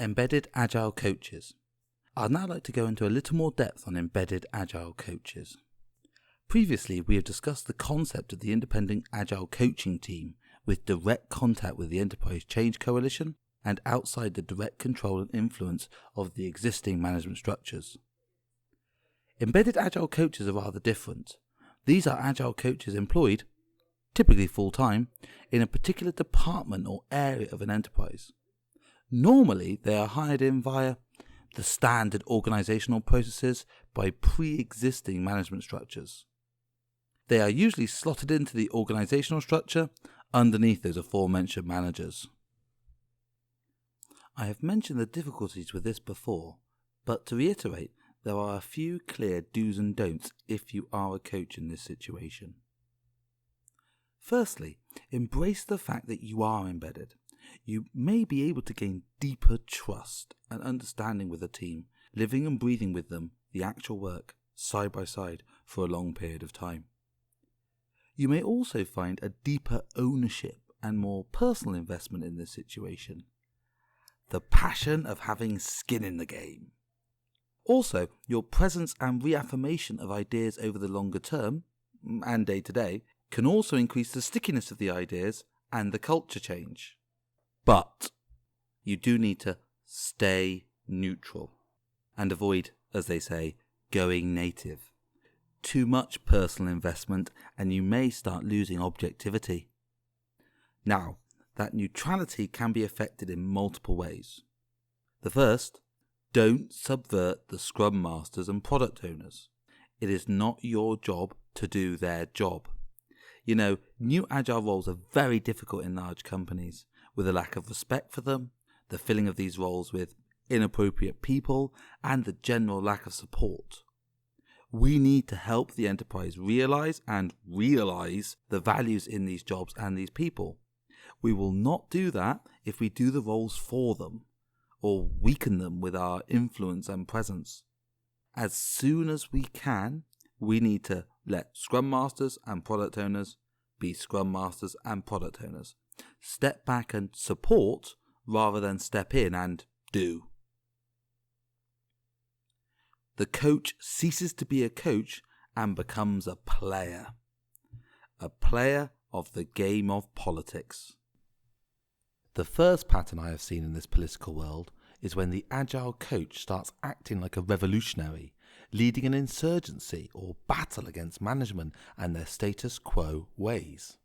Embedded Agile Coaches. I'd now like to go into a little more depth on Embedded Agile Coaches. Previously, we have discussed the concept of the independent Agile coaching team with direct contact with the Enterprise Change Coalition and outside the direct control and influence of the existing management structures. Embedded Agile Coaches are rather different. These are Agile coaches employed, typically full-time, in a particular department or area of an enterprise. Normally, they are hired in via the standard organizational processes by pre-existing management structures. They are usually slotted into the organizational structure underneath those aforementioned managers. I have mentioned the difficulties with this before, but to reiterate, there are a few clear do's and don'ts if you are a coach in this situation. Firstly, embrace the fact that you are embedded. You may be able to gain deeper trust and understanding with a team, living and breathing with them the actual work side by side for a long period of time. You may also find a deeper ownership and more personal investment in this situation. The passion of having skin in the game. Also, your presence and reaffirmation of ideas over the longer term, and day to day, can also increase the stickiness of the ideas and the culture change. But you do need to stay neutral and avoid, as they say, going native. Too much personal investment and you may start losing objectivity. Now, that neutrality can be affected in multiple ways. The first, don't subvert the Scrum Masters and product owners. It is not your job to do their job. You know, new Agile roles are very difficult in large companies, with a lack of respect for them, the filling of these roles with inappropriate people, and the general lack of support. We need to help the enterprise realize the values in these jobs and these people. We will not do that if we do the roles for them, or weaken them with our influence and presence. As soon as we can, we need to let Scrum Masters and Product Owners be Scrum Masters and Product Owners. Step back and support rather than step in and do. The coach ceases to be a coach and becomes a player of the game of politics. The first pattern I have seen in this political world is when the Agile coach starts acting like a revolutionary, leading an insurgency or battle against management and their status quo ways.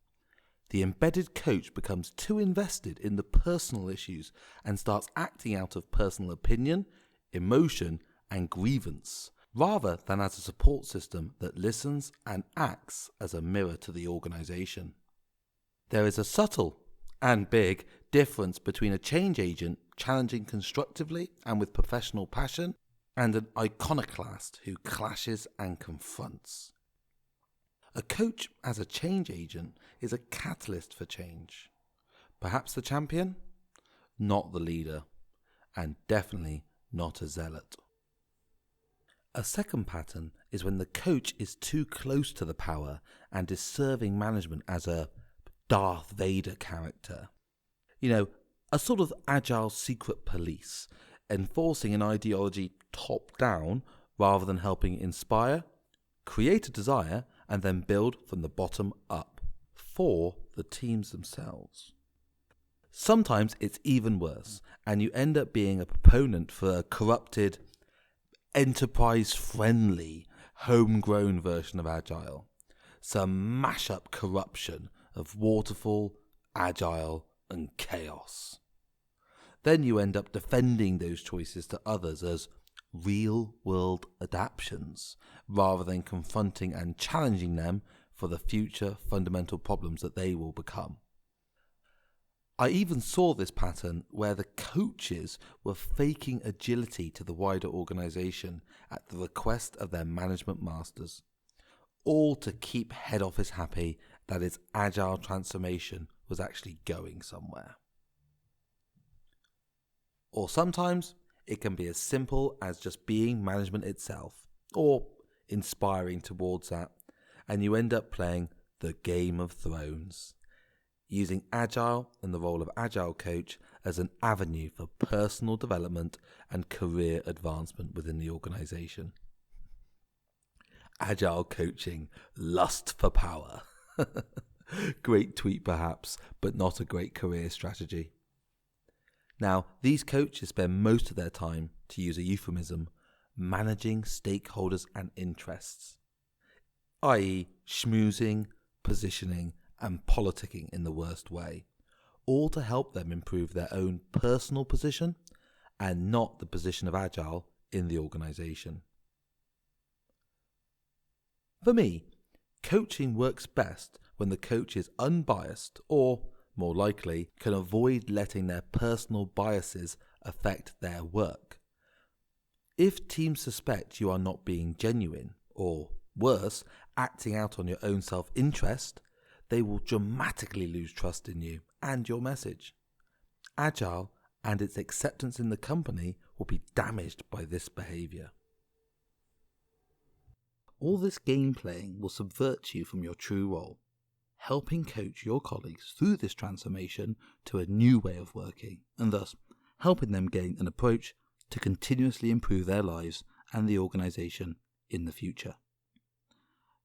The embedded coach becomes too invested in the personal issues and starts acting out of personal opinion, emotion, and grievance, rather than as a support system that listens and acts as a mirror to the organization. There is a subtle and big difference between a change agent challenging constructively and with professional passion and an iconoclast who clashes and confronts. A coach as a change agent is a catalyst for change. Perhaps the champion, not the leader, and definitely not a zealot. A second pattern is when the coach is too close to the power and is serving management as a Darth Vader character. You know, a sort of agile secret police, enforcing an ideology top down rather than helping inspire, create a desire, and then build from the bottom up for the teams themselves. Sometimes it's even worse, and you end up being a proponent for a corrupted, enterprise-friendly, homegrown version of Agile. Some mash-up corruption of waterfall, Agile, and chaos. Then you end up defending those choices to others as real-world adaptations, rather than confronting and challenging them for the future fundamental problems that they will become. I even saw this pattern where the coaches were faking agility to the wider organization at the request of their management masters, all to keep head office happy that its agile transformation was actually going somewhere. Or sometimes it can be as simple as just being management itself, or inspiring towards that, and you end up playing the Game of Thrones, using Agile in the role of Agile coach as an avenue for personal development and career advancement within the organisation. Agile coaching, lust for power. Great tweet perhaps, but not a great career strategy. Now, these coaches spend most of their time, to use a euphemism, managing stakeholders and interests, i.e. schmoozing, positioning and politicking in the worst way, all to help them improve their own personal position and not the position of Agile in the organisation. For me, coaching works best when the coach is unbiased or, more likely, can avoid letting their personal biases affect their work. If teams suspect you are not being genuine, or worse, acting out on your own self-interest, they will dramatically lose trust in you and your message. Agile and its acceptance in the company will be damaged by this behaviour. All this game playing will subvert you from your true role, helping coach your colleagues through this transformation to a new way of working, and thus helping them gain an approach to continuously improve their lives and the organisation in the future.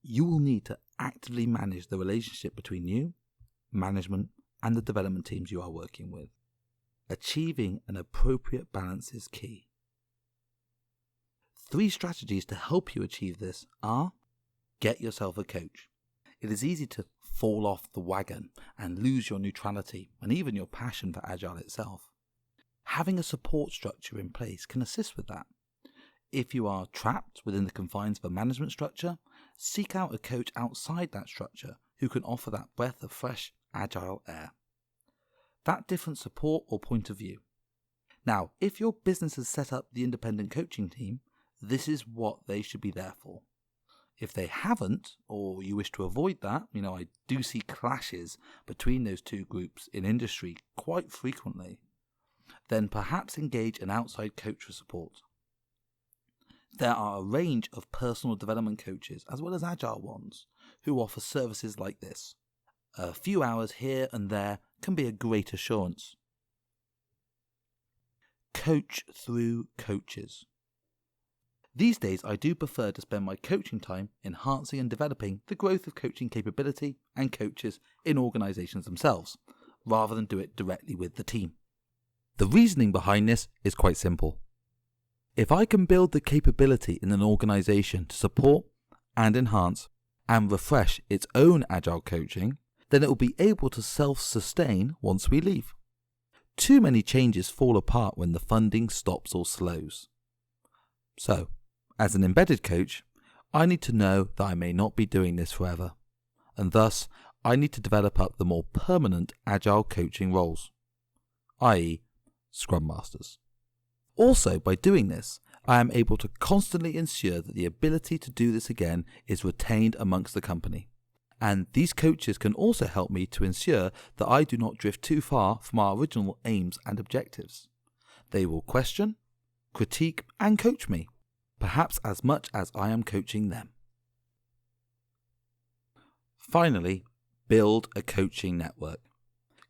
You will need to actively manage the relationship between you, management, and the development teams you are working with. Achieving an appropriate balance is key. 3 strategies to help you achieve this are: get yourself a coach. It is easy to fall off the wagon and lose your neutrality and even your passion for Agile itself. Having a support structure in place can assist with that. If you are trapped within the confines of a management structure, seek out a coach outside that structure who can offer that breath of fresh, Agile air. That different support or point of view. Now, if your business has set up the independent coaching team, this is what they should be there for. If they haven't, or you wish to avoid that, I do see clashes between those two groups in industry quite frequently, then perhaps engage an outside coach for support. There are a range of personal development coaches, as well as Agile ones, who offer services like this. A few hours here and there can be a great assurance. Coach through coaches. These days, I do prefer to spend my coaching time enhancing and developing the growth of coaching capability and coaches in organisations themselves, rather than do it directly with the team. The reasoning behind this is quite simple. If I can build the capability in an organisation to support and enhance and refresh its own Agile coaching, then it will be able to self-sustain once we leave. Too many changes fall apart when the funding stops or slows. So, as an embedded coach, I need to know that I may not be doing this forever, and thus I need to develop up the more permanent Agile coaching roles, i.e. Scrum Masters. Also, by doing this, I am able to constantly ensure that the ability to do this again is retained amongst the company. And these coaches can also help me to ensure that I do not drift too far from our original aims and objectives. They will question, critique, and coach me, perhaps as much as I am coaching them. Finally, build a coaching network.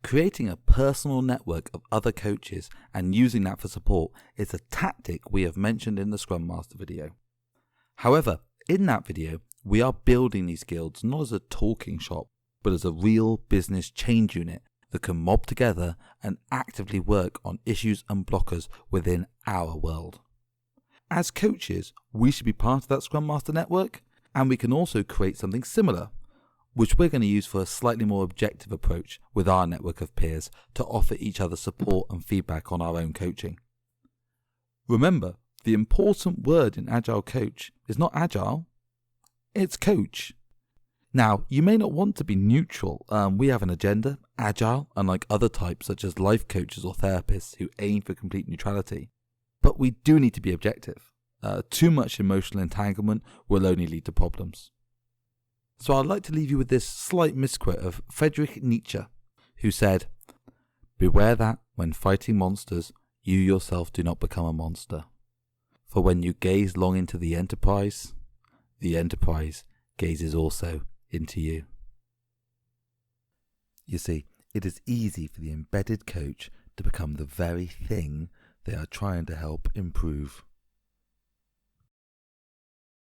Creating a personal network of other coaches and using that for support is a tactic we have mentioned in the Scrum Master video. However, in that video, we are building these guilds not as a talking shop, but as a real business change unit that can mob together and actively work on issues and blockers within our world. As coaches, we should be part of that Scrum Master network, and we can also create something similar, which we're going to use for a slightly more objective approach with our network of peers to offer each other support and feedback on our own coaching. Remember, the important word in Agile Coach is not Agile, it's coach. Now, you may not want to be neutral. We have an agenda, Agile, unlike other types such as life coaches or therapists who aim for complete neutrality. But we do need to be objective. Too much emotional entanglement will only lead to problems. So I'd like to leave you with this slight misquote of Friedrich Nietzsche, who said, "Beware that, when fighting monsters, you yourself do not become a monster. For when you gaze long into the enterprise gazes also into you." You see, it is easy for the embedded coach to become the very thing they are trying to help improve.